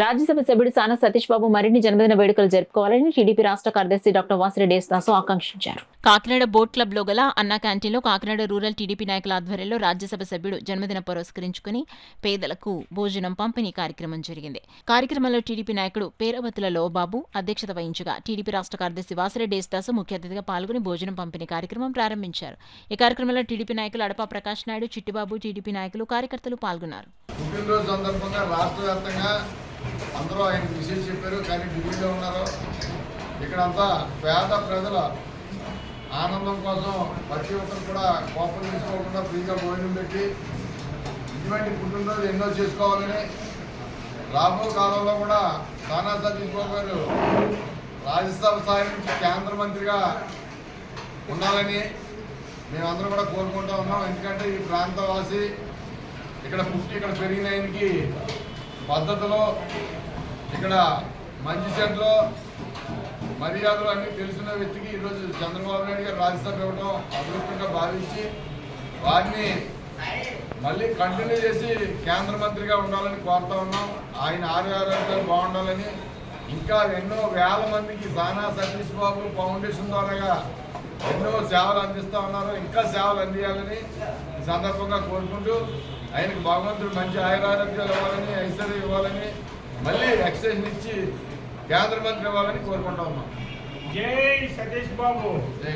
రాజ్యసభ సభ్యుడు సానా సతీష్ బాబు మరిన్ని జన్మదిన వేడుకలు జరుపుకోవాలని టీడీపీ రాష్ట్ర కార్యదర్శి డాక్టర్ వాసిరెడ్డి యేసుదాసు ఆకాంక్షించారు. కాకినాడ బోట్ క్లబ్ లో గల అన్నా క్యాంటీన్లో కాకినాడ రూరల్ టీడీపీ నాయకుల ఆధ్వర్యంలో రాజ్యసభ సభ్యుడు జన్మదిన పురస్కరించుకుని పేదలకు భోజనం పంపిణీ కార్యక్రమం జరిగింది. కార్యక్రమంలో టీడీపీ నాయకుడు పేరవతులలో బాబు అధ్యక్షత వహించగా టీడీపీ రాష్ట్ర కార్యదర్శి వాసిరెడ్డి యేసుదాసు ముఖ్య అతిథిగా పాల్గొని భోజనం పంపిణీ కార్యక్రమం ప్రారంభించారు. ఈ కార్యక్రమంలో టీడీపీ నాయకులు అడపా ప్రకాష్ నాయుడు, చిట్టిబాబు, టీడీపీ నాయకులు, కార్యకర్తలు పాల్గొన్నారు. అందరూ ఆయనకు విషయం చెప్పారు. కానీ ఢిల్లీలో ఉన్నారు. ఇక్కడంతా పేద ప్రజల ఆనందం కోసం ప్రతి ఒక్కరు కూడా కోపం తీసుకోకుండా ఫ్రీగా భోజనం పెట్టి ఇటువంటి పుట్టినరోజు ఎన్నో చేసుకోవాలని, రాబో కాలంలో కూడా సానా సతీష్ బాబు గారు రాజ్యసభ స్థాయి నుంచి కేంద్ర మంత్రిగా ఉండాలని మేమందరం కూడా కోరుకుంటూ ఉన్నాం. ఎందుకంటే ఈ ప్రాంతవాసి, ఇక్కడ పుట్టి ఇక్కడ పెరిగిన ఆయనకి పద్ధతిలో, ఇక్కడ మంచి చెడ్లో మర్యాదలు అన్నీ తెలిసిన వ్యక్తికి ఈరోజు చంద్రబాబు నాయుడు గారు రాజ్యసభ ఇవ్వడం అదృష్టంగా భావించి వారిని మళ్ళీ కంటిన్యూ చేసి కేంద్ర మంత్రిగా ఉండాలని కోరుతా ఉన్నాం. ఆయన ఆరోగ్యాలు బాగుండాలని, ఇంకా ఎన్నో వేల మందికి సానా సతీష్ బాబు ఫౌండేషన్ ద్వారాగా ఎన్నో సేవలు అందిస్తూ ఉన్నారు. ఇంకా సేవలు అందియాలని ఈ సందర్భంగా కోరుకుంటూ ఆయనకు భగవంతుడు మంచి ఆయురారోగ్యాలు ఇవ్వాలని, ఐశ్వర్యం ఇవ్వాలని, మళ్ళీ ఎక్స్టెన్షన్ ఇచ్చి కేంద్ర మంత్రి ఇవ్వాలని కోరుకుంటా ఉన్నాం. జై సతీష్ బాబు. జై.